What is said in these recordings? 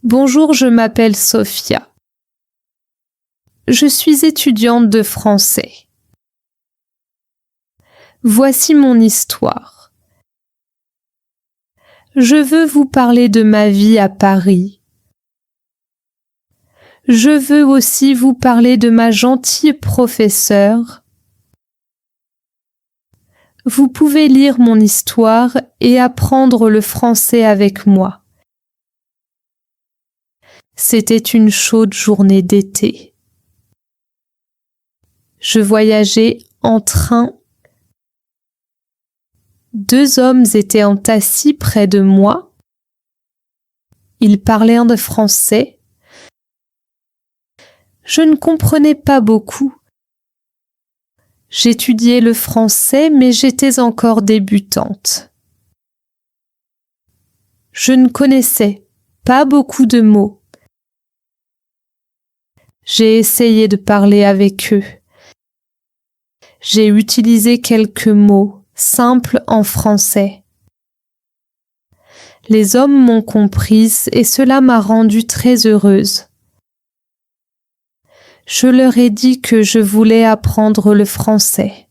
Bonjour, je m'appelle Sophia. Je suis étudiante de français. Voici mon histoire. Je veux vous parler de ma vie à Paris. Je veux aussi vous parler de ma gentille professeure. Vous pouvez lire mon histoire et apprendre le français avec moi. C'était une chaude journée d'été. Je voyageais en train. Deux hommes étaient assis près de moi. Ils parlaient en français. Je ne comprenais pas beaucoup. J'étudiais le français, mais j'étais encore débutante. Je ne connaissais pas beaucoup de mots. J'ai essayé de parler avec eux. J'ai utilisé quelques mots simples en français. Les hommes m'ont comprise et cela m'a rendue très heureuse. Je leur ai dit que je voulais apprendre le français.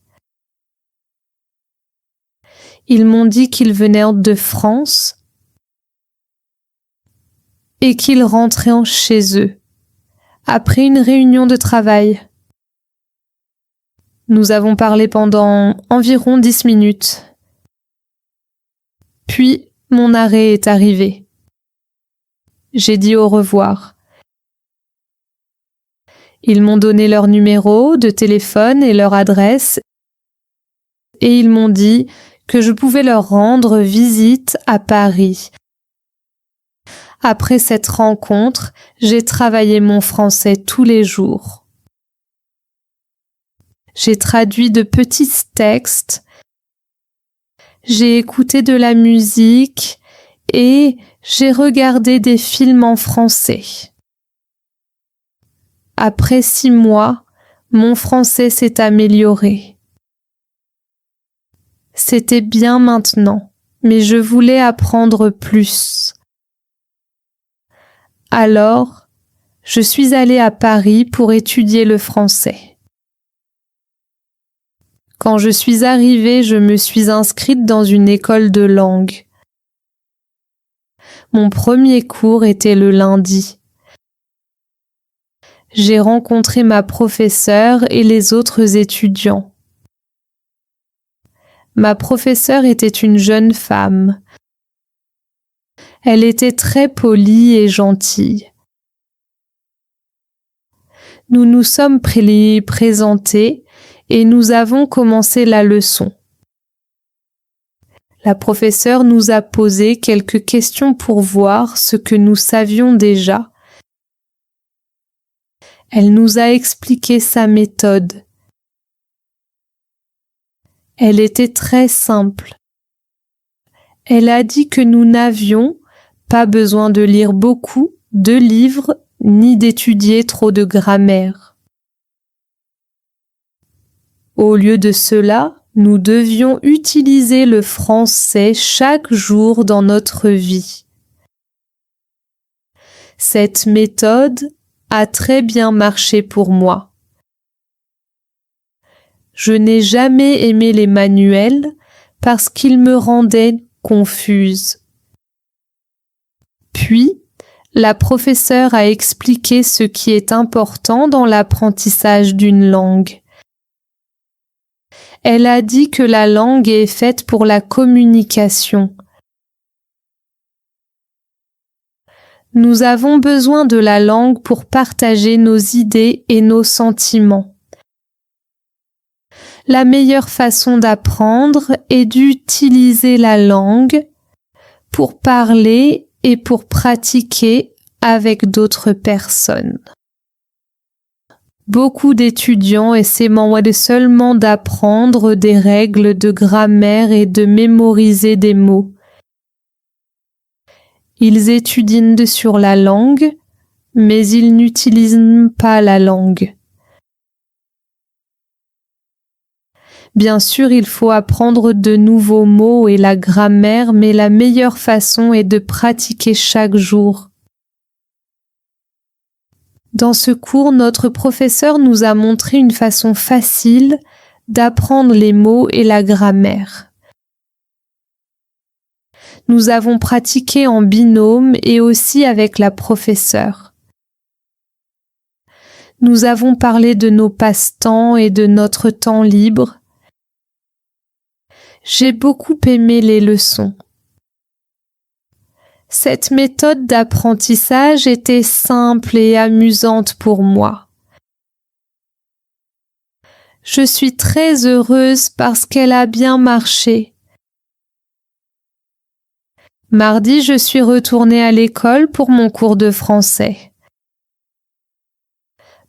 Ils m'ont dit qu'ils venaient de France et qu'ils rentraient chez eux après une réunion de travail. Nous avons parlé pendant environ 10 minutes. Puis, mon arrêt est arrivé. J'ai dit au revoir. Ils m'ont donné leur numéro de téléphone et leur adresse et ils m'ont dit que je pouvais leur rendre visite à Paris. Après cette rencontre, j'ai travaillé mon français tous les jours. J'ai traduit de petits textes, j'ai écouté de la musique et j'ai regardé des films en français. Après 6 mois, mon français s'est amélioré. C'était bien maintenant, mais je voulais apprendre plus. Alors, je suis allée à Paris pour étudier le français. Quand je suis arrivée, je me suis inscrite dans une école de langue. Mon premier cours était le lundi. J'ai rencontré ma professeure et les autres étudiants. Ma professeure était une jeune femme. Elle était très polie et gentille. Nous nous sommes présentés et nous avons commencé la leçon. La professeure nous a posé quelques questions pour voir ce que nous savions déjà. Elle nous a expliqué sa méthode. Elle était très simple. Elle a dit que nous n'avions pas besoin de lire beaucoup de livres ni d'étudier trop de grammaire. Au lieu de cela, nous devions utiliser le français chaque jour dans notre vie. Cette méthode a très bien marché pour moi. Je n'ai jamais aimé les manuels parce qu'ils me rendaient confuse. Puis, la professeure a expliqué ce qui est important dans l'apprentissage d'une langue. Elle a dit que la langue est faite pour la communication. Nous avons besoin de la langue pour partager nos idées et nos sentiments. La meilleure façon d'apprendre est d'utiliser la langue pour parler et pour pratiquer avec d'autres personnes. Beaucoup d'étudiants essaient seulement d'apprendre des règles de grammaire et de mémoriser des mots. Ils étudient sur la langue, mais ils n'utilisent pas la langue. Bien sûr, il faut apprendre de nouveaux mots et la grammaire, mais la meilleure façon est de pratiquer chaque jour. Dans ce cours, notre professeur nous a montré une façon facile d'apprendre les mots et la grammaire. Nous avons pratiqué en binôme et aussi avec la professeure. Nous avons parlé de nos passe-temps et de notre temps libre. J'ai beaucoup aimé les leçons. Cette méthode d'apprentissage était simple et amusante pour moi. Je suis très heureuse parce qu'elle a bien marché. Mardi, je suis retournée à l'école pour mon cours de français.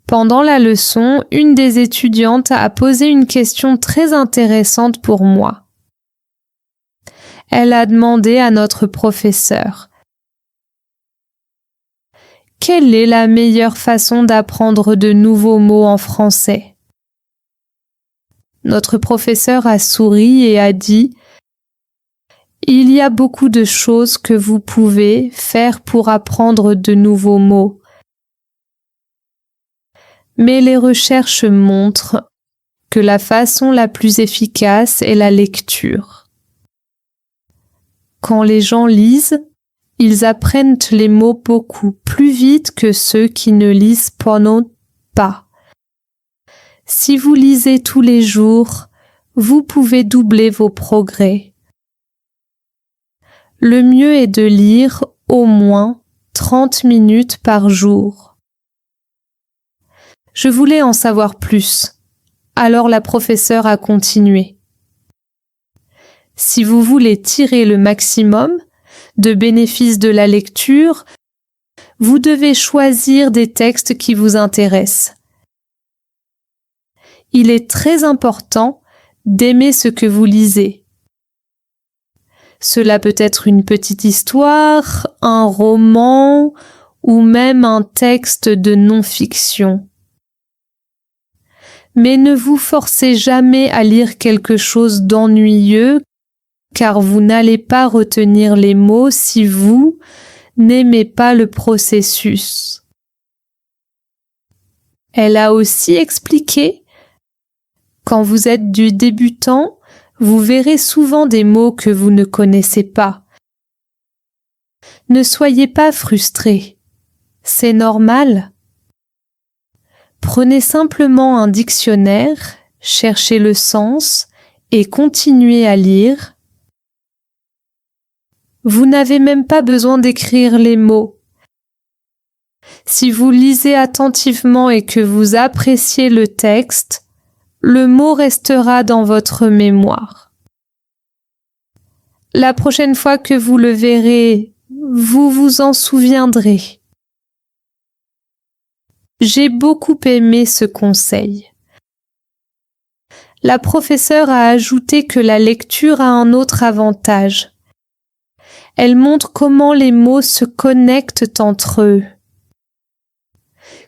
Pendant la leçon, une des étudiantes a posé une question très intéressante pour moi. Elle a demandé à notre professeur: quelle est la meilleure façon d'apprendre de nouveaux mots en français? Notre professeur a souri et a dit: il y a beaucoup de choses que vous pouvez faire pour apprendre de nouveaux mots. Mais les recherches montrent que la façon la plus efficace est la lecture. Quand les gens lisent, ils apprennent les mots beaucoup plus vite que ceux qui ne lisent pas. Si vous lisez tous les jours, vous pouvez doubler vos progrès. Le mieux est de lire au moins 30 minutes par jour. Je voulais en savoir plus, alors la professeure a continué. Si vous voulez tirer le maximum de bénéfices de la lecture, vous devez choisir des textes qui vous intéressent. Il est très important d'aimer ce que vous lisez. Cela peut être une petite histoire, un roman ou même un texte de non-fiction. Mais ne vous forcez jamais à lire quelque chose d'ennuyeux, car vous n'allez pas retenir les mots si vous n'aimez pas le processus. Elle a aussi expliqué: quand vous êtes du débutant, vous verrez souvent des mots que vous ne connaissez pas. Ne soyez pas frustrés, c'est normal. Prenez simplement un dictionnaire, cherchez le sens et continuez à lire. Vous n'avez même pas besoin d'écrire les mots. Si vous lisez attentivement et que vous appréciez le texte, le mot restera dans votre mémoire. La prochaine fois que vous le verrez, vous vous en souviendrez. J'ai beaucoup aimé ce conseil. La professeure a ajouté que la lecture a un autre avantage. Elle montre comment les mots se connectent entre eux.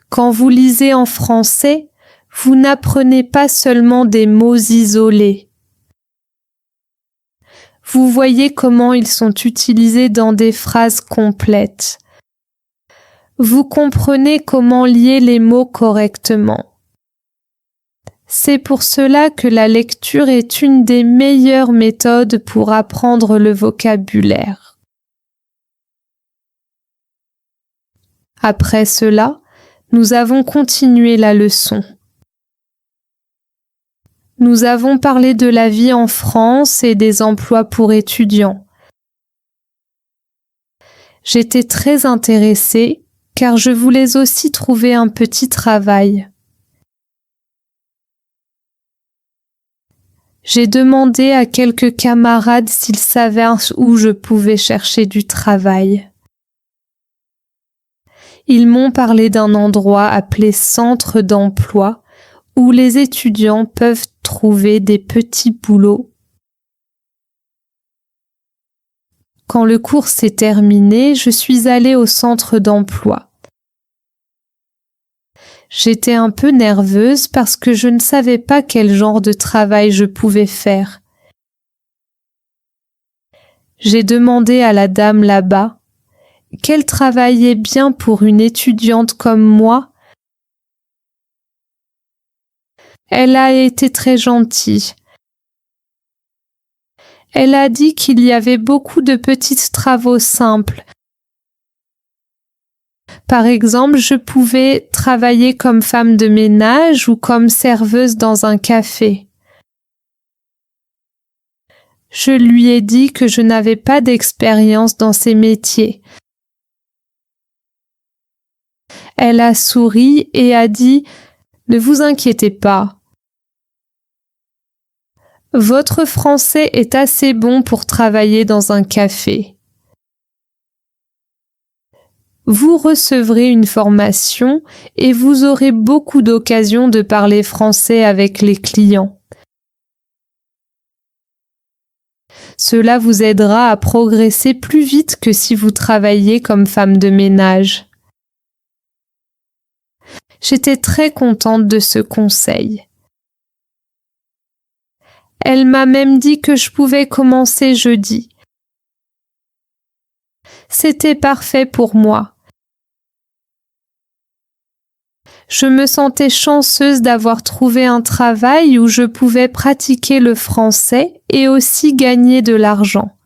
Quand vous lisez en français, vous n'apprenez pas seulement des mots isolés. Vous voyez comment ils sont utilisés dans des phrases complètes. Vous comprenez comment lier les mots correctement. C'est pour cela que la lecture est une des meilleures méthodes pour apprendre le vocabulaire. Après cela, nous avons continué la leçon. Nous avons parlé de la vie en France et des emplois pour étudiants. J'étais très intéressée car je voulais aussi trouver un petit travail. J'ai demandé à quelques camarades s'ils savaient où je pouvais chercher du travail. Ils m'ont parlé d'un endroit appelé Centre d'emploi où les étudiants peuvent trouver des petits boulots. Quand le cours s'est terminé, je suis allée au centre d'emploi. J'étais un peu nerveuse parce que je ne savais pas quel genre de travail je pouvais faire. J'ai demandé à la dame là-bas: quel travail est bien pour une étudiante comme moi Elle a été très gentille. Elle a dit qu'il y avait beaucoup de petits travaux simples. Par exemple, je pouvais travailler comme femme de ménage ou comme serveuse dans un café. Je lui ai dit que je n'avais pas d'expérience dans ces métiers. Elle a souri et a dit « Ne vous inquiétez pas. Votre français est assez bon pour travailler dans un café. Vous recevrez une formation et vous aurez beaucoup d'occasions de parler français avec les clients. Cela vous aidera à progresser plus vite que si vous travailliez comme femme de ménage. » J'étais très contente de ce conseil. Elle m'a même dit que je pouvais commencer jeudi. C'était parfait pour moi. Je me sentais chanceuse d'avoir trouvé un travail où je pouvais pratiquer le français et aussi gagner de l'argent.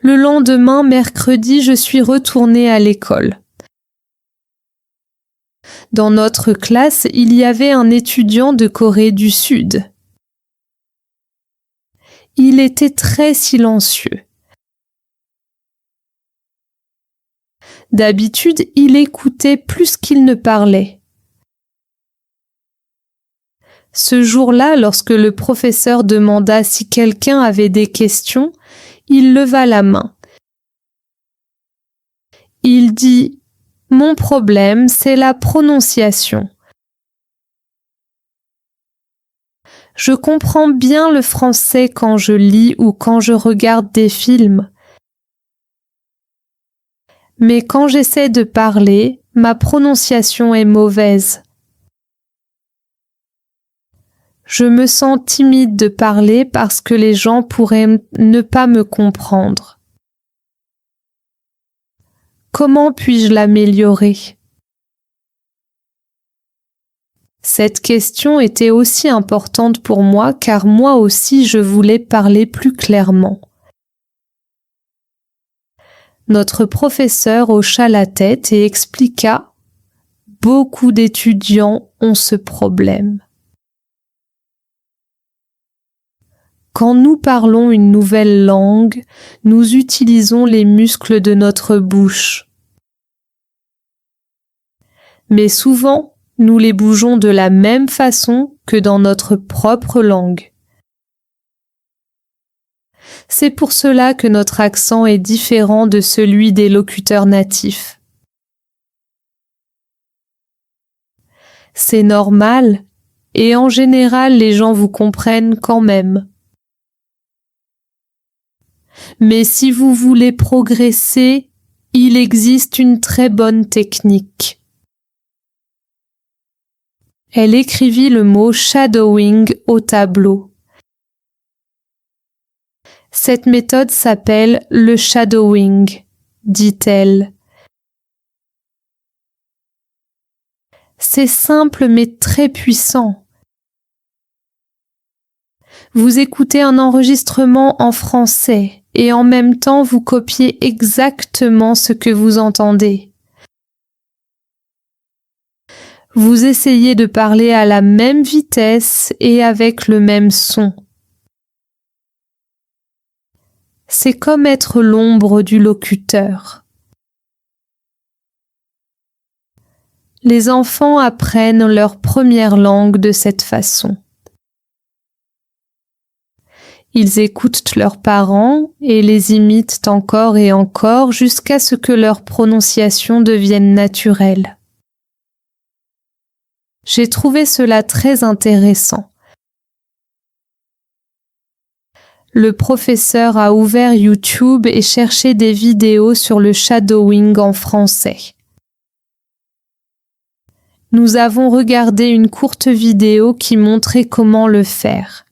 Le lendemain, mercredi, je suis retournée à l'école. Dans notre classe, il y avait un étudiant de Corée du Sud. Il était très silencieux. D'habitude, il écoutait plus qu'il ne parlait. Ce jour-là, lorsque le professeur demanda si quelqu'un avait des questions, il leva la main. Il dit « Mon problème, c'est la prononciation. Je comprends bien le français quand je lis ou quand je regarde des films. Mais quand j'essaie de parler, ma prononciation est mauvaise. Je me sens timide de parler parce que les gens pourraient ne pas me comprendre. Comment puis-je l'améliorer ? » Cette question était aussi importante pour moi car moi aussi je voulais parler plus clairement. Notre professeur hocha la tête et expliqua « Beaucoup d'étudiants ont ce problème. Quand nous parlons une nouvelle langue, nous utilisons les muscles de notre bouche. Mais souvent, nous les bougeons de la même façon que dans notre propre langue. C'est pour cela que notre accent est différent de celui des locuteurs natifs. C'est normal et en général les gens vous comprennent quand même. Mais si vous voulez progresser, il existe une très bonne technique. Elle écrivit le mot shadowing au tableau. Cette méthode s'appelle le shadowing, dit-elle. C'est simple mais très puissant. Vous écoutez un enregistrement en français et en même temps vous copiez exactement ce que vous entendez. Vous essayez de parler à la même vitesse et avec le même son. C'est comme être l'ombre du locuteur. Les enfants apprennent leur première langue de cette façon. Ils écoutent leurs parents et les imitent encore et encore jusqu'à ce que leur prononciation devienne naturelle. J'ai trouvé cela très intéressant. Le professeur a ouvert YouTube et cherché des vidéos sur le shadowing en français. Nous avons regardé une courte vidéo qui montrait comment le faire.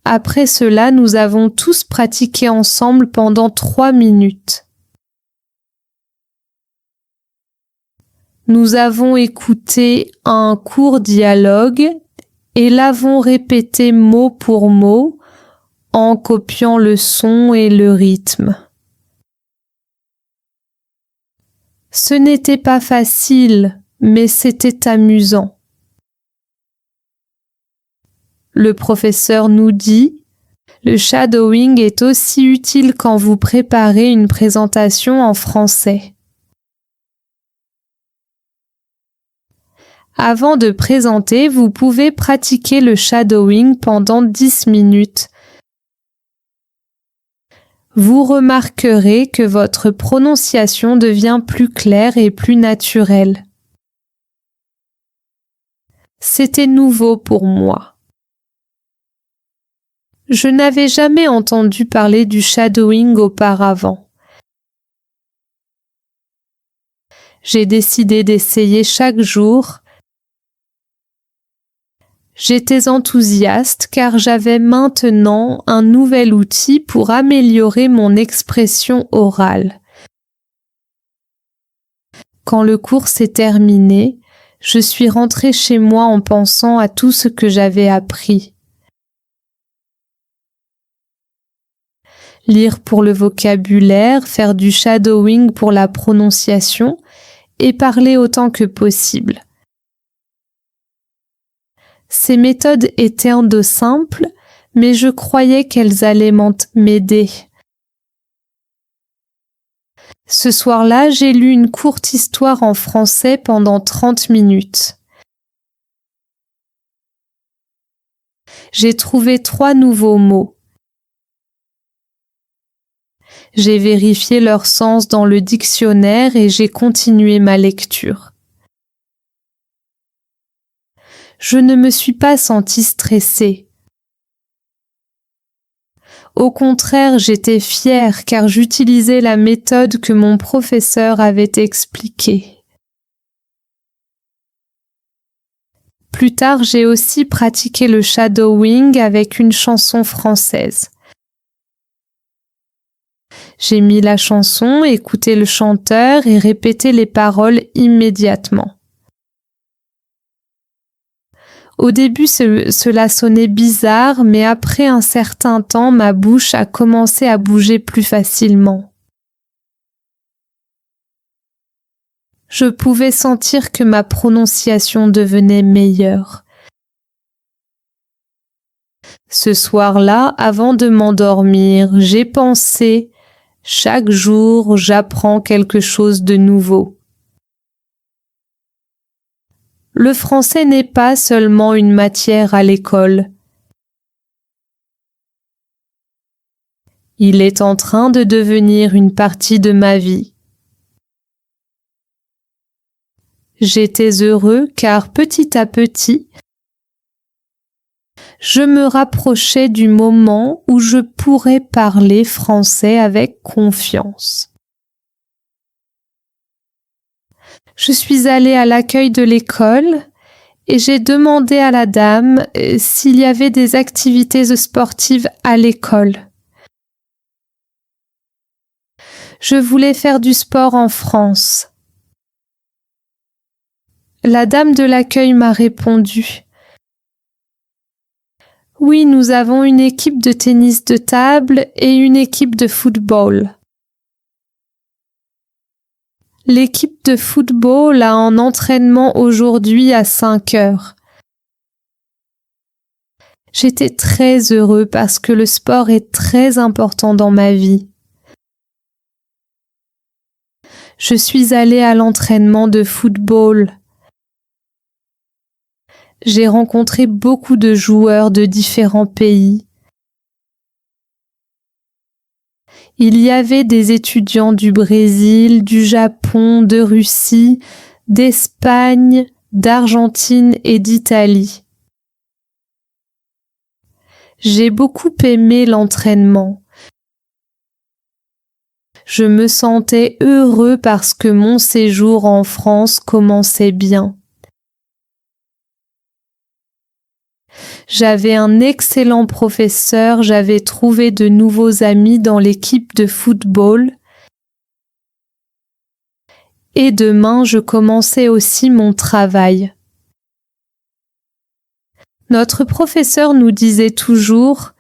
Après cela, nous avons tous pratiqué ensemble pendant 3 minutes. Nous avons écouté un court dialogue et l'avons répété mot pour mot en copiant le son et le rythme. Ce n'était pas facile, mais c'était amusant. Le professeur nous dit: le shadowing est aussi utile quand vous préparez une présentation en français. Avant de présenter, vous pouvez pratiquer le shadowing pendant 10 minutes. Vous remarquerez que votre prononciation devient plus claire et plus naturelle. C'était nouveau pour moi. Je n'avais jamais entendu parler du shadowing auparavant. J'ai décidé d'essayer chaque jour. J'étais enthousiaste car j'avais maintenant un nouvel outil pour améliorer mon expression orale. Quand le cours s'est terminé, je suis rentrée chez moi en pensant à tout ce que j'avais appris. Lire pour le vocabulaire, faire du shadowing pour la prononciation et parler autant que possible. Ces méthodes étaient un peu simples, mais je croyais qu'elles allaient m'aider. Ce soir-là, j'ai lu une courte histoire en français pendant 30 minutes. J'ai trouvé 3 nouveaux mots. J'ai vérifié leur sens dans le dictionnaire et j'ai continué ma lecture. Je ne me suis pas sentie stressée. Au contraire, j'étais fière car j'utilisais la méthode que mon professeur avait expliquée. Plus tard, j'ai aussi pratiqué le shadowing avec une chanson française. J'ai mis la chanson, écouté le chanteur et répété les paroles immédiatement. Au début, cela sonnait bizarre, mais après un certain temps, ma bouche a commencé à bouger plus facilement. Je pouvais sentir que ma prononciation devenait meilleure. Ce soir-là, avant de m'endormir, j'ai pensé: chaque jour, j'apprends quelque chose de nouveau. Le français n'est pas seulement une matière à l'école. Il est en train de devenir une partie de ma vie. J'étais heureux car petit à petit, je me rapprochais du moment où je pourrais parler français avec confiance. Je suis allée à l'accueil de l'école et j'ai demandé à la dame s'il y avait des activités sportives à l'école. Je voulais faire du sport en France. La dame de l'accueil m'a répondu: oui, nous avons une équipe de tennis de table et une équipe de football. L'équipe de football a un entraînement aujourd'hui à 5 heures. J'étais très heureux parce que le sport est très important dans ma vie. Je suis allée à l'entraînement de football. J'ai rencontré beaucoup de joueurs de différents pays. Il y avait des étudiants du Brésil, du Japon, de Russie, d'Espagne, d'Argentine et d'Italie. J'ai beaucoup aimé l'entraînement. Je me sentais heureux parce que mon séjour en France commençait bien. J'avais un excellent professeur, j'avais trouvé de nouveaux amis dans l'équipe de football Et demain, je commençais aussi mon travail. Notre professeur nous disait toujours: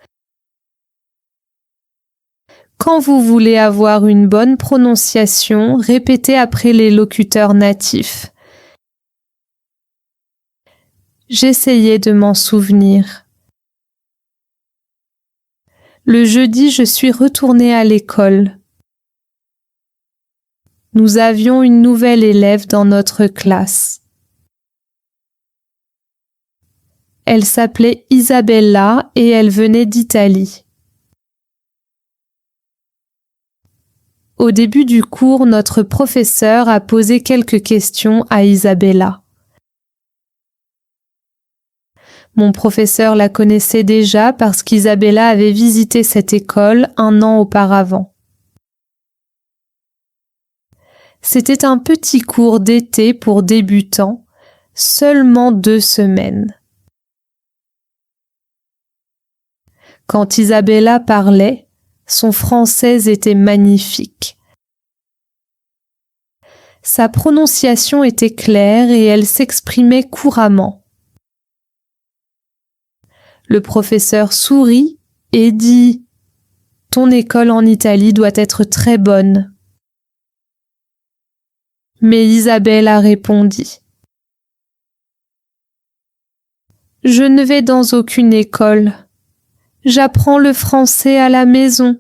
quand vous voulez avoir une bonne prononciation, répétez après les locuteurs natifs. J'essayais de m'en souvenir. Le jeudi, je suis retournée à l'école. Nous avions une nouvelle élève dans notre classe. Elle s'appelait Isabella et elle venait d'Italie. Au début du cours, notre professeur a posé quelques questions à Isabella. Mon professeur la connaissait déjà parce qu'Isabella avait visité cette école 1 an auparavant. C'était un petit cours d'été pour débutants, seulement 2 semaines. Quand Isabella parlait, son français était magnifique. Sa prononciation était claire et elle s'exprimait couramment. Le professeur sourit et dit: « Ton école en Italie doit être très bonne. » Mais Isabella répondit: « Je ne vais dans aucune école. J'apprends le français à la maison.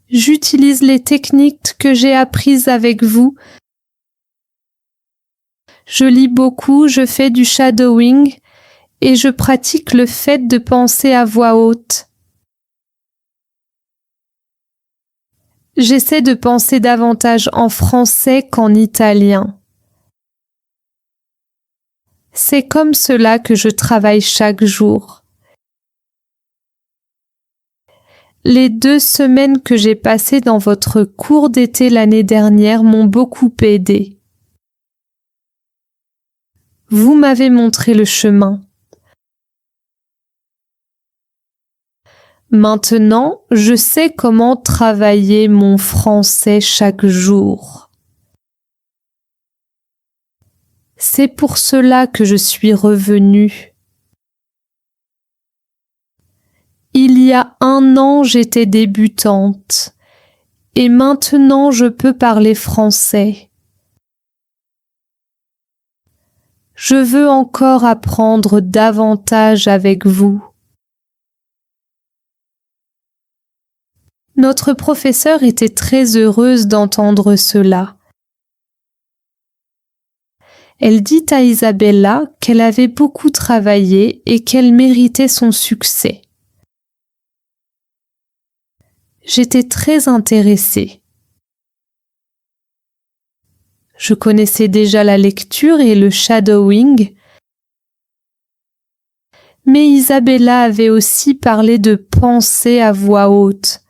J'utilise les techniques que j'ai apprises avec vous. Je lis beaucoup, je fais du shadowing et je pratique le fait de penser à voix haute. J'essaie de penser davantage en français qu'en italien. C'est comme cela que je travaille chaque jour. Les 2 semaines que j'ai passées dans votre cours d'été l'année dernière m'ont beaucoup aidé. Vous m'avez montré le chemin. Maintenant, je sais comment travailler mon français chaque jour. C'est pour cela que je suis revenue. Il y a 1 an, j'étais débutante et maintenant je peux parler français. Je veux encore apprendre davantage avec vous. Notre professeure était très heureuse d'entendre cela. Elle dit à Isabella qu'elle avait beaucoup travaillé et qu'elle méritait son succès. J'étais très intéressée. Je connaissais déjà la lecture et le shadowing, mais Isabella avait aussi parlé de penser à voix haute.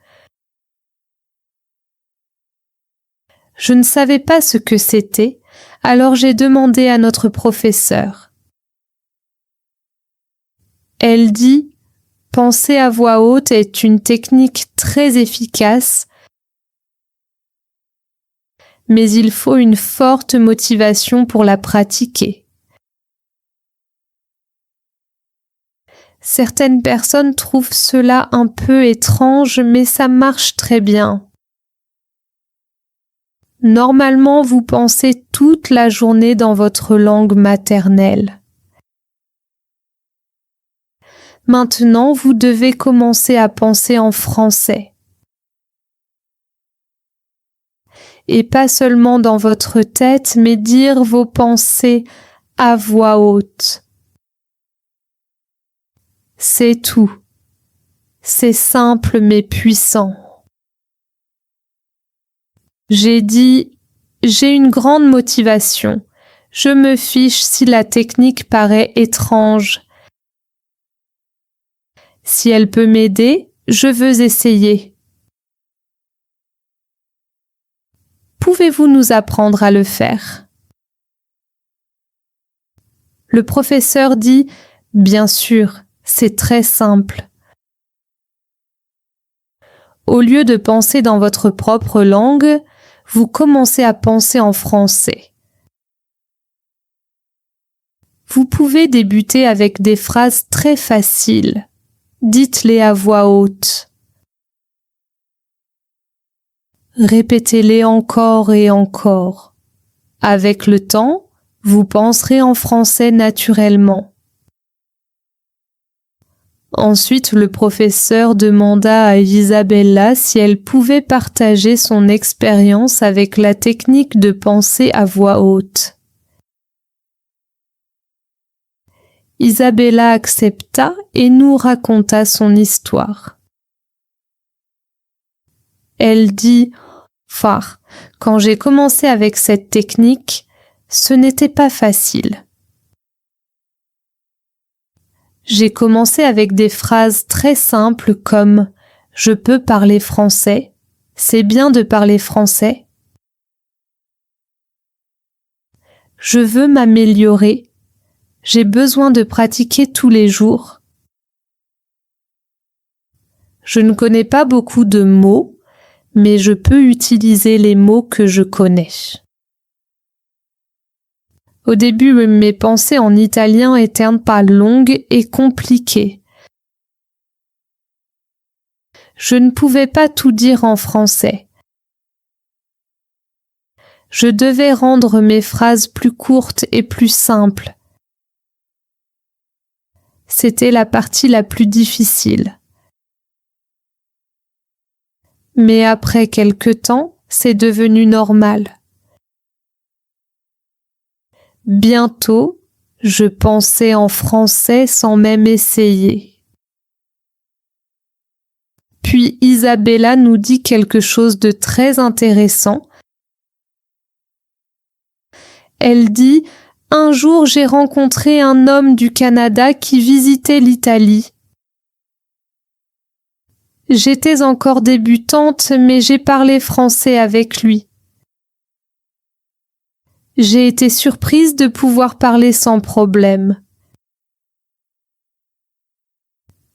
Je ne savais pas ce que c'était, alors j'ai demandé à notre professeure. Elle dit: « Penser à voix haute est une technique très efficace, mais il faut une forte motivation pour la pratiquer. Certaines personnes trouvent cela un peu étrange, mais ça marche très bien. Normalement, vous pensez toute la journée dans votre langue maternelle. Maintenant, vous devez commencer à penser en français. Et pas seulement dans votre tête, mais dire vos pensées à voix haute. C'est tout. C'est simple mais puissant. J'ai dit: « J'ai une grande motivation. Je me fiche si la technique paraît étrange. Si elle peut m'aider, je veux essayer. Pouvez-vous nous apprendre à le faire ?» Le professeur dit: « Bien sûr, c'est très simple. Au lieu de penser dans votre propre langue, vous commencez à penser en français. Vous pouvez débuter avec des phrases très faciles. Dites-les à voix haute. Répétez-les encore et encore. Avec le temps, vous penserez en français naturellement. Ensuite, le professeur demanda à Isabella si elle pouvait partager son expérience avec la technique de pensée à voix haute. Isabella accepta et nous raconta son histoire. Elle dit « Quand j'ai commencé avec cette technique, ce n'était pas facile. J'ai commencé avec des phrases très simples comme « Je peux parler français »,« C'est bien de parler français »,« Je veux m'améliorer »,« J'ai besoin de pratiquer tous les jours ». Je ne connais pas beaucoup de mots, mais je peux utiliser les mots que je connais. Au début, mes pensées en italien étaient un pas longues et compliquées. Je ne pouvais pas tout dire en français. Je devais rendre mes phrases plus courtes et plus simples. C'était la partie la plus difficile. Mais après quelque temps, c'est devenu normal. Bientôt, je pensais en français sans même essayer. Puis Isabella nous dit quelque chose de très intéressant. Elle dit « Un jour, j'ai rencontré un homme du Canada qui visitait l'Italie. J'étais encore débutante, mais j'ai parlé français avec lui. J'ai été surprise de pouvoir parler sans problème.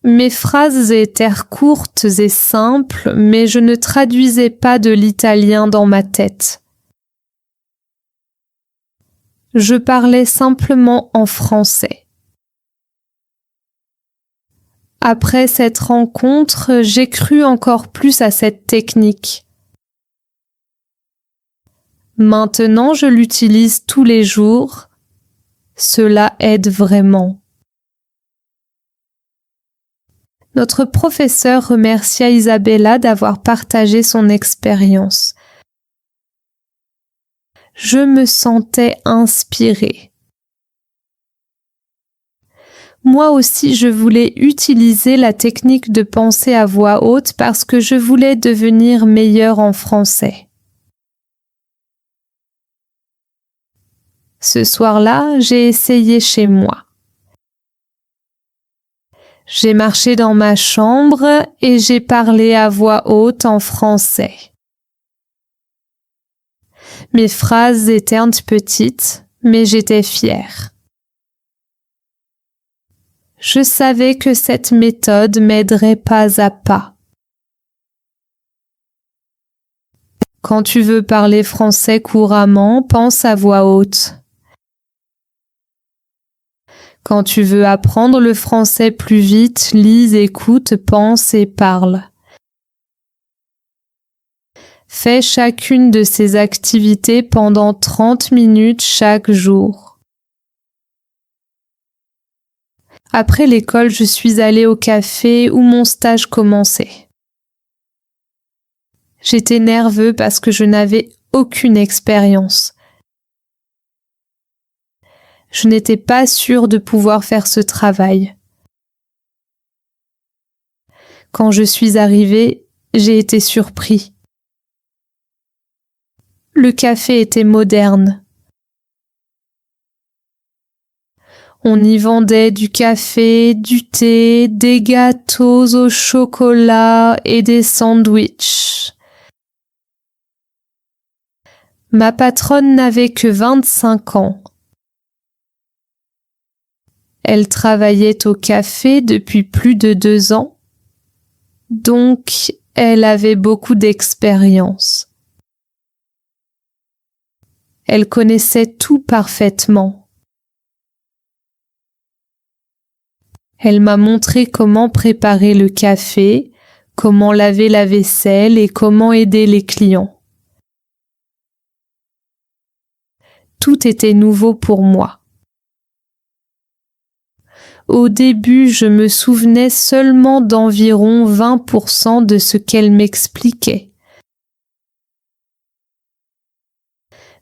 Mes phrases étaient courtes et simples, mais je ne traduisais pas de l'italien dans ma tête. Je parlais simplement en français. Après cette rencontre, j'ai cru encore plus à cette technique. Maintenant, je l'utilise tous les jours. Cela aide vraiment. Notre professeur remercia Isabella d'avoir partagé son expérience. Je me sentais inspirée. Moi aussi, je voulais utiliser la technique de pensée à voix haute parce que je voulais devenir meilleure en français. Ce soir-là, j'ai essayé chez moi. J'ai marché dans ma chambre et j'ai parlé à voix haute en français. Mes phrases étaient petites, mais j'étais fière. Je savais que cette méthode m'aiderait pas à pas. Quand tu veux parler français couramment, pense à voix haute. Quand tu veux apprendre le français plus vite, lis, écoute, pense et parle. Fais chacune de ces activités pendant 30 minutes chaque jour. Après l'école, je suis allée au café où mon stage commençait. J'étais nerveux parce que je n'avais aucune expérience. Je n'étais pas sûre de pouvoir faire ce travail. Quand je suis arrivée, j'ai été surpris. Le café était moderne. On y vendait du café, du thé, des gâteaux au chocolat et des sandwichs. Ma patronne n'avait que 25 ans. Elle travaillait au café depuis plus de 2 ans, donc elle avait beaucoup d'expérience. Elle connaissait tout parfaitement. Elle m'a montré comment préparer le café, comment laver la vaisselle et comment aider les clients. Tout était nouveau pour moi. Au début, je me souvenais seulement d'environ 20% de ce qu'elle m'expliquait.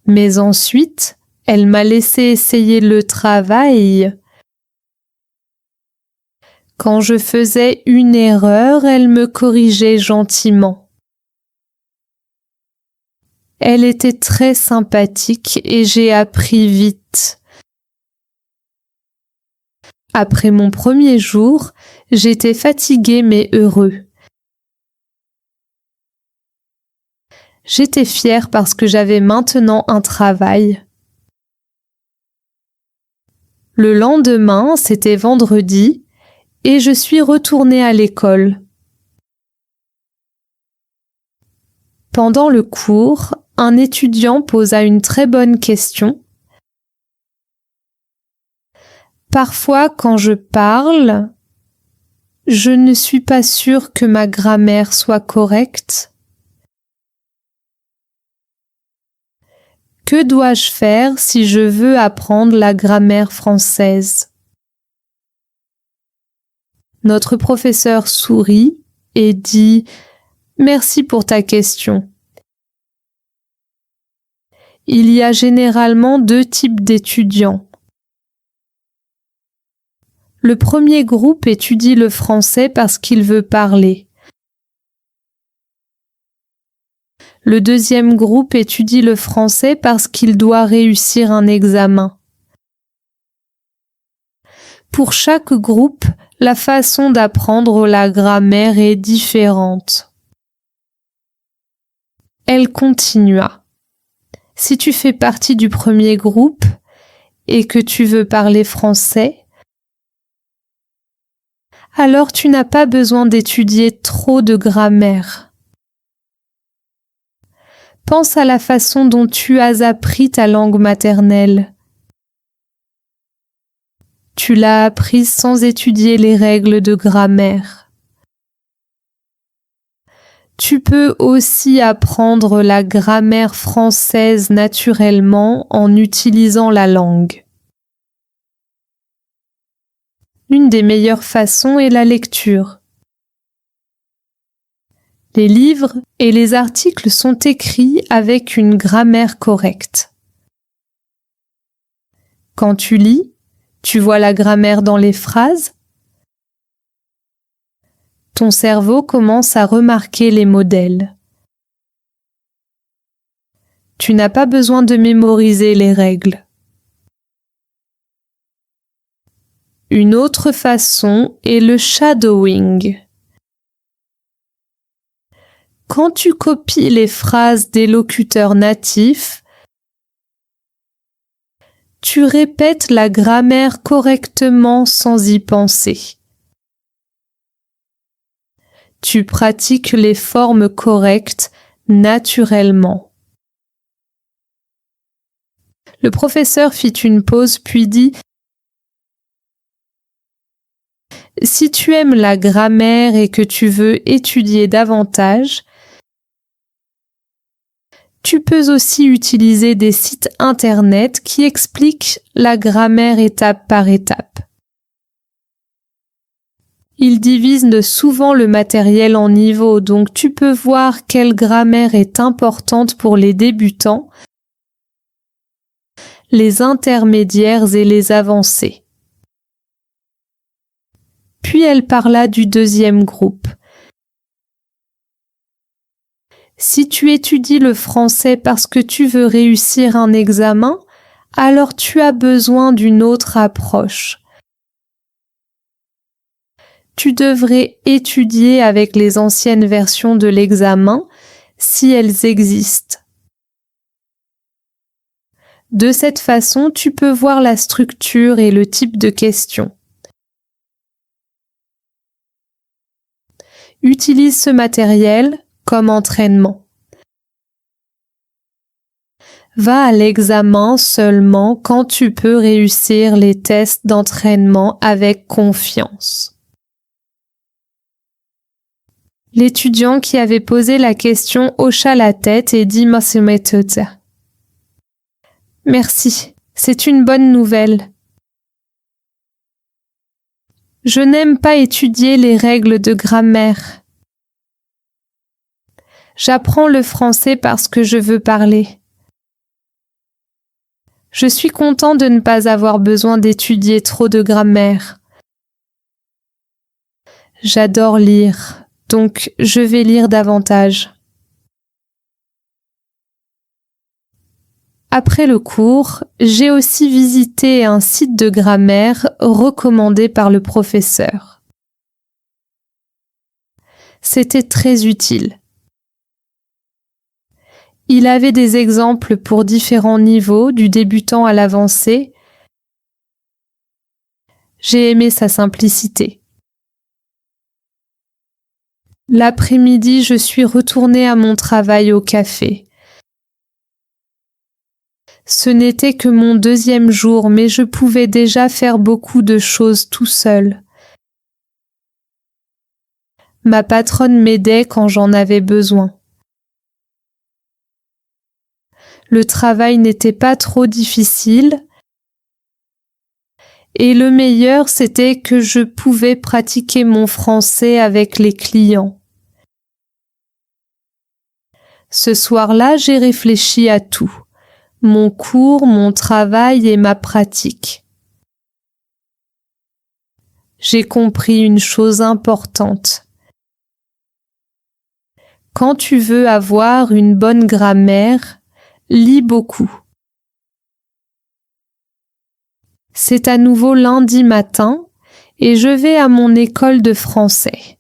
Mais ensuite, elle m'a laissé essayer le travail. Quand je faisais une erreur, elle me corrigeait gentiment. Elle était très sympathique et j'ai appris vite. Après mon premier jour, j'étais fatiguée mais heureux. J'étais fière parce que j'avais maintenant un travail. Le lendemain, c'était vendredi, et je suis retournée à l'école. Pendant le cours, un étudiant posa une très bonne question. Parfois, quand je parle, je ne suis pas sûre que ma grammaire soit correcte. Que dois-je faire si je veux apprendre la grammaire française? Notre professeur sourit et dit « Merci pour ta question ». Il y a généralement deux types d'étudiants. Le premier groupe étudie le français parce qu'il veut parler. Le deuxième groupe étudie le français parce qu'il doit réussir un examen. Pour chaque groupe, la façon d'apprendre la grammaire est différente. Elle continua. Si tu fais partie du premier groupe et que tu veux parler français, alors tu n'as pas besoin d'étudier trop de grammaire. Pense à la façon dont tu as appris ta langue maternelle. Tu l'as apprise sans étudier les règles de grammaire. Tu peux aussi apprendre la grammaire française naturellement en utilisant la langue. L'une des meilleures façons est la lecture. Les livres et les articles sont écrits avec une grammaire correcte. Quand tu lis, tu vois la grammaire dans les phrases. Ton cerveau commence à remarquer les modèles. Tu n'as pas besoin de mémoriser les règles. Une autre façon est le shadowing. Quand tu copies les phrases des locuteurs natifs, tu répètes la grammaire correctement sans y penser. Tu pratiques les formes correctes naturellement. Le professeur fit une pause puis dit « Si tu aimes la grammaire et que tu veux étudier davantage, tu peux aussi utiliser des sites internet qui expliquent la grammaire étape par étape. Ils divisent souvent le matériel en niveaux, donc tu peux voir quelle grammaire est importante pour les débutants, les intermédiaires et les avancés. » Puis elle parla du deuxième groupe. Si tu étudies le français parce que tu veux réussir un examen, alors tu as besoin d'une autre approche. Tu devrais étudier avec les anciennes versions de l'examen, si elles existent. De cette façon, tu peux voir la structure et le type de questions. Utilise ce matériel comme entraînement. Va à l'examen seulement quand tu peux réussir les tests d'entraînement avec confiance. L'étudiant qui avait posé la question hocha la tête et dit Masemetote. Merci, c'est une bonne nouvelle. Je n'aime pas étudier les règles de grammaire. J'apprends le français parce que je veux parler. Je suis content de ne pas avoir besoin d'étudier trop de grammaire. J'adore lire, donc je vais lire davantage. Après le cours, j'ai aussi visité un site de grammaire recommandé par le professeur. C'était très utile. Il avait des exemples pour différents niveaux, du débutant à l'avancé. J'ai aimé sa simplicité. L'après-midi, je suis retournée à mon travail au café. Ce n'était que mon 2e jour, mais je pouvais déjà faire beaucoup de choses tout seul. Ma patronne m'aidait quand j'en avais besoin. Le travail n'était pas trop difficile et le meilleur, c'était que je pouvais pratiquer mon français avec les clients. Ce soir-là, j'ai réfléchi à tout. Mon cours, mon travail et ma pratique. J'ai compris une chose importante. Quand tu veux avoir une bonne grammaire, lis beaucoup. C'est à nouveau lundi matin et je vais à mon école de français.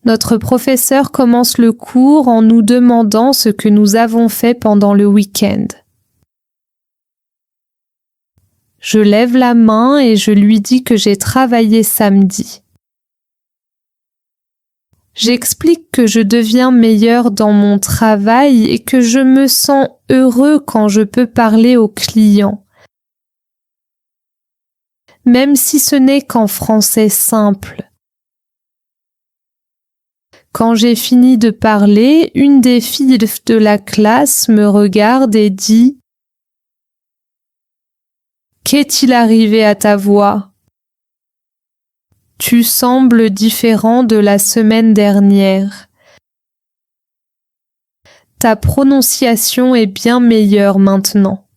Notre professeur commence le cours en nous demandant ce que nous avons fait pendant le week-end. Je lève la main et je lui dis que j'ai travaillé samedi. J'explique que je deviens meilleur dans mon travail et que je me sens heureux quand je peux parler aux clients. Même si ce n'est qu'en français simple. Quand j'ai fini de parler, une des filles de la classe me regarde et dit « Qu'est-il arrivé à ta voix ? Tu sembles différent de la semaine dernière. Ta prononciation est bien meilleure maintenant. »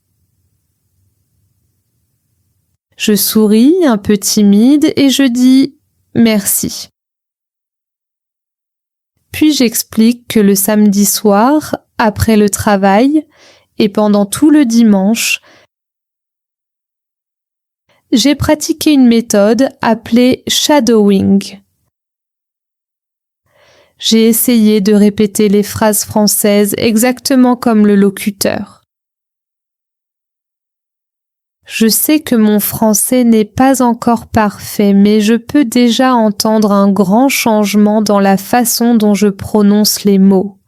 Je souris, un peu timide, et je dis « Merci ». Puis j'explique que le samedi soir, après le travail, et pendant tout le dimanche, j'ai pratiqué une méthode appelée shadowing. J'ai essayé de répéter les phrases françaises exactement comme le locuteur. Je sais que mon français n'est pas encore parfait, mais je peux déjà entendre un grand changement dans la façon dont je prononce les mots.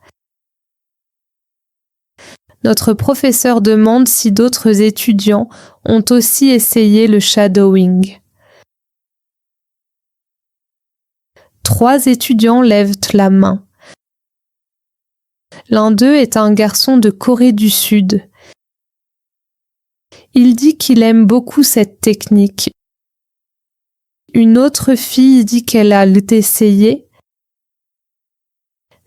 Notre professeur demande si d'autres étudiants ont aussi essayé le shadowing. 3 étudiants lèvent la main. L'un d'eux est un garçon de Corée du Sud. Il dit qu'il aime beaucoup cette technique. Une autre fille dit qu'elle a essayé,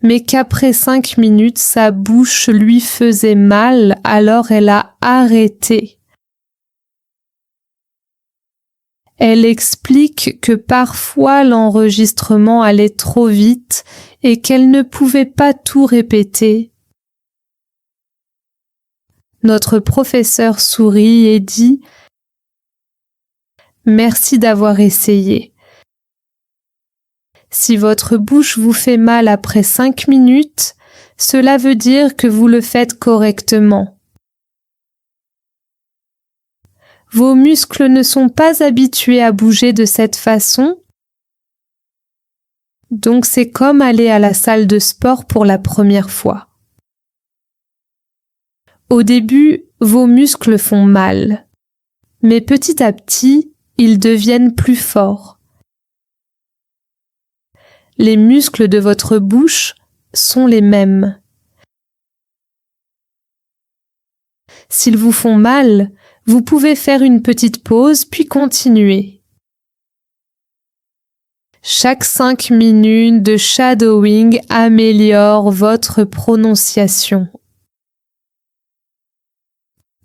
mais qu'après 5 minutes, sa bouche lui faisait mal, alors elle a arrêté. Elle explique que parfois l'enregistrement allait trop vite et qu'elle ne pouvait pas tout répéter. Notre professeur sourit et dit « Merci d'avoir essayé. Si votre bouche vous fait mal après 5 minutes, cela veut dire que vous le faites correctement. Vos muscles ne sont pas habitués à bouger de cette façon, donc c'est comme aller à la salle de sport pour la première fois. Au début, vos muscles font mal, mais petit à petit, ils deviennent plus forts. Les muscles de votre bouche sont les mêmes. S'ils vous font mal, vous pouvez faire une petite pause puis continuer. Chaque 5 minutes de shadowing améliore votre prononciation.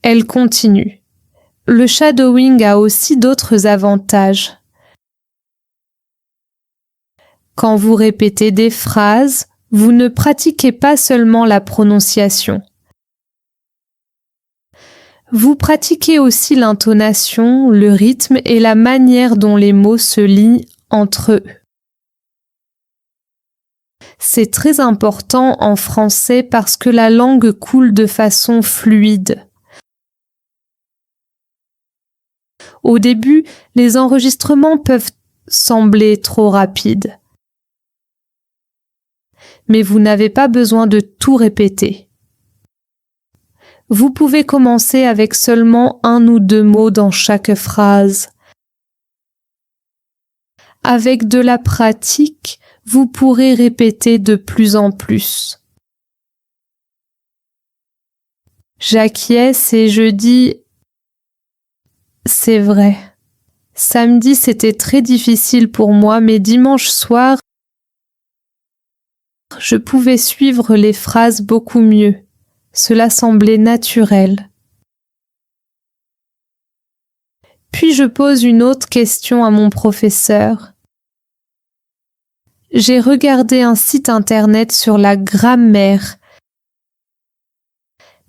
Elle continue. Le shadowing a aussi d'autres avantages. Quand vous répétez des phrases, vous ne pratiquez pas seulement la prononciation. Vous pratiquez aussi l'intonation, le rythme et la manière dont les mots se lient entre eux. C'est très important en français parce que la langue coule de façon fluide. Au début, les enregistrements peuvent sembler trop rapides. Mais vous n'avez pas besoin de tout répéter. Vous pouvez commencer avec seulement 1 ou 2 mots dans chaque phrase. Avec de la pratique, vous pourrez répéter de plus en plus. J'acquiesce et je dis « c'est vrai ». Samedi, c'était très difficile pour moi, mais dimanche soir, je pouvais suivre les phrases beaucoup mieux. Cela semblait naturel. Puis je pose une autre question à mon professeur. J'ai regardé un site internet sur la grammaire.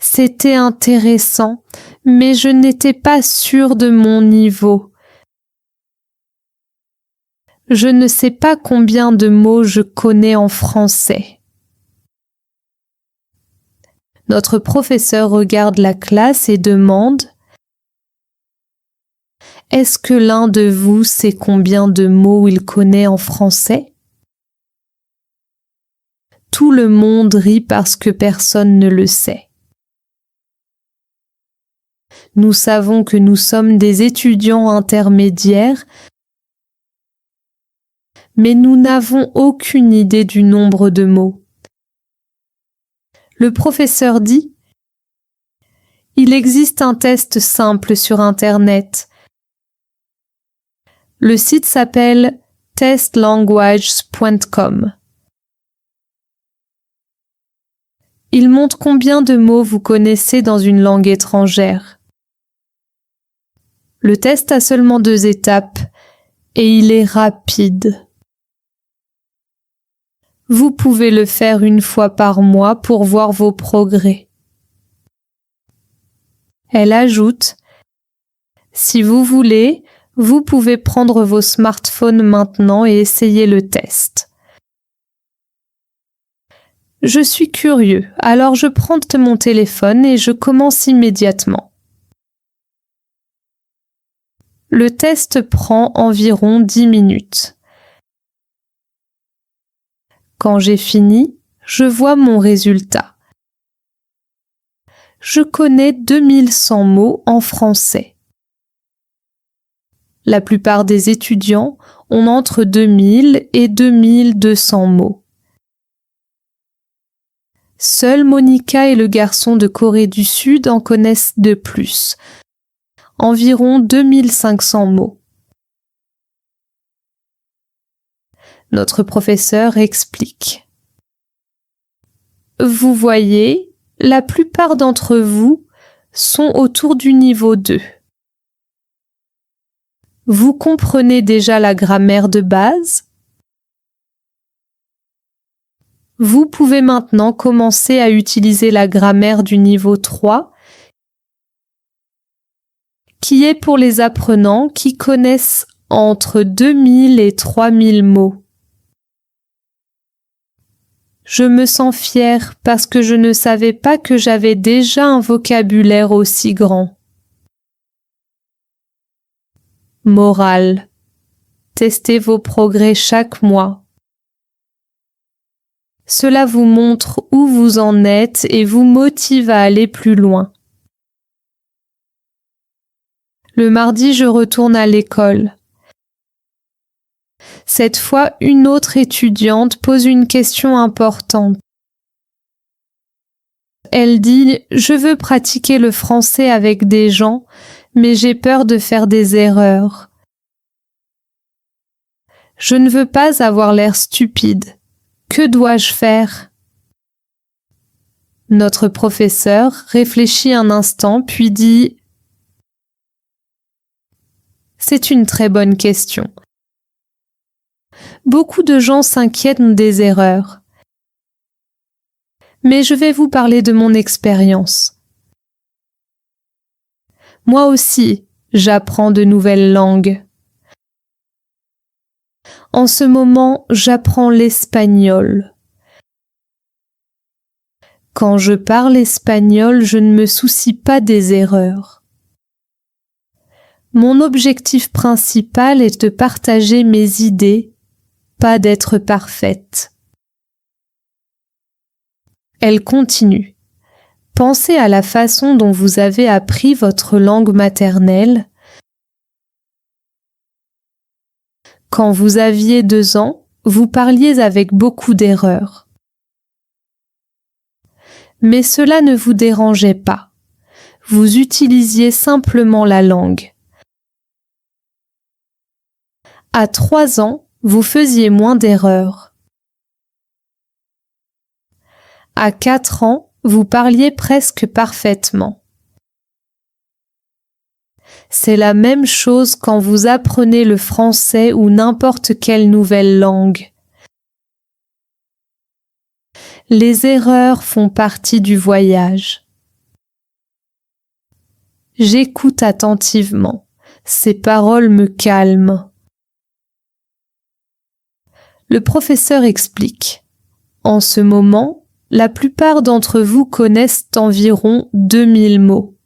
C'était intéressant, mais je n'étais pas sûre de mon niveau. Je ne sais pas combien de mots je connais en français. Notre professeur regarde la classe et demande « Est-ce que l'un de vous sait combien de mots il connaît en français ?» Tout le monde rit parce que personne ne le sait. Nous savons que nous sommes des étudiants intermédiaires, mais nous n'avons aucune idée du nombre de mots. Le professeur dit « Il existe un test simple sur Internet. Le site s'appelle testlanguages.com. Il montre combien de mots vous connaissez dans une langue étrangère. Le test a seulement 2 étapes et il est rapide. Vous pouvez le faire 1 fois par mois pour voir vos progrès. » Elle ajoute « Si vous voulez, vous pouvez prendre vos smartphones maintenant et essayer le test. » Je suis curieux, alors je prends mon téléphone et je commence immédiatement. Le test prend environ 10 minutes. Quand j'ai fini, je vois mon résultat. Je connais 2100 mots en français. La plupart des étudiants ont entre 2000 et 2200 mots. Seuls Monica et le garçon de Corée du Sud en connaissent de plus, environ 2500 mots. Notre professeur explique. Vous voyez, la plupart d'entre vous sont autour du niveau 2. Vous comprenez déjà la grammaire de base? Vous pouvez maintenant commencer à utiliser la grammaire du niveau 3, qui est pour les apprenants qui connaissent entre 2000 et 3000 mots. Je me sens fière parce que je ne savais pas que j'avais déjà un vocabulaire aussi grand. Morale. Testez vos progrès chaque mois. Cela vous montre où vous en êtes et vous motive à aller plus loin. Le mardi, je retourne à l'école. Cette fois, une autre étudiante pose une question importante. Elle dit « Je veux pratiquer le français avec des gens, mais j'ai peur de faire des erreurs. Je ne veux pas avoir l'air stupide. Que dois-je faire ?» Notre professeur réfléchit un instant puis dit « C'est une très bonne question. Beaucoup de gens s'inquiètent des erreurs. Mais je vais vous parler de mon expérience. Moi aussi, j'apprends de nouvelles langues. En ce moment, j'apprends l'espagnol. Quand je parle espagnol, je ne me soucie pas des erreurs. Mon objectif principal est de partager mes idées, pas d'être parfaite. » Elle continue. Pensez à la façon dont vous avez appris votre langue maternelle. Quand vous aviez 2 ans, vous parliez avec beaucoup d'erreurs. Mais cela ne vous dérangeait pas. Vous utilisiez simplement la langue. À 3 ans, vous faisiez moins d'erreurs. À 4 ans, vous parliez presque parfaitement. C'est la même chose quand vous apprenez le français ou n'importe quelle nouvelle langue. Les erreurs font partie du voyage. J'écoute attentivement. Ces paroles me calment. Le professeur explique. En ce moment, la plupart d'entre vous connaissent environ 2000 mots.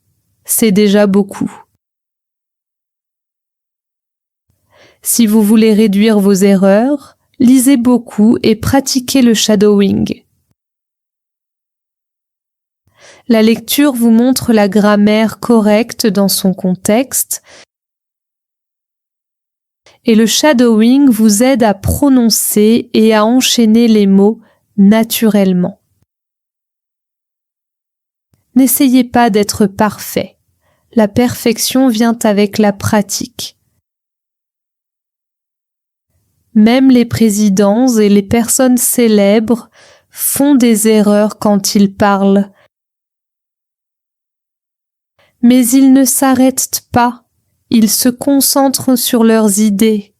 C'est déjà beaucoup. Si vous voulez réduire vos erreurs, lisez beaucoup et pratiquez le shadowing. La lecture vous montre la grammaire correcte dans son contexte et le shadowing vous aide à prononcer et à enchaîner les mots naturellement. N'essayez pas d'être parfait. La perfection vient avec la pratique. Même les présidents et les personnes célèbres font des erreurs quand ils parlent. Mais ils ne s'arrêtent pas, ils se concentrent sur leurs idées.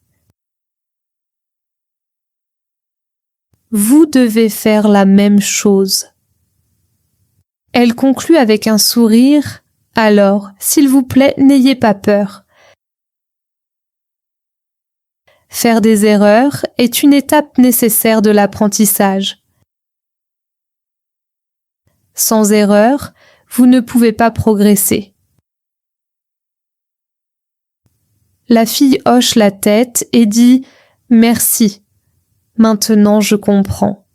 Vous devez faire la même chose. Elle conclut avec un sourire. Alors, s'il vous plaît, n'ayez pas peur. Faire des erreurs est une étape nécessaire de l'apprentissage. Sans erreur, vous ne pouvez pas progresser. La fille hoche la tête et dit « Merci, maintenant je comprends. »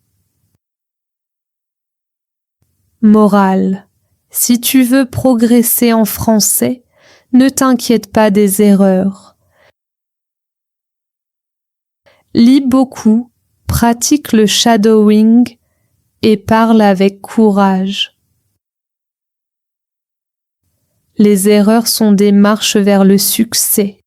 Morale. Si tu veux progresser en français, ne t'inquiète pas des erreurs. Lis beaucoup, pratique le shadowing et parle avec courage. Les erreurs sont des marches vers le succès.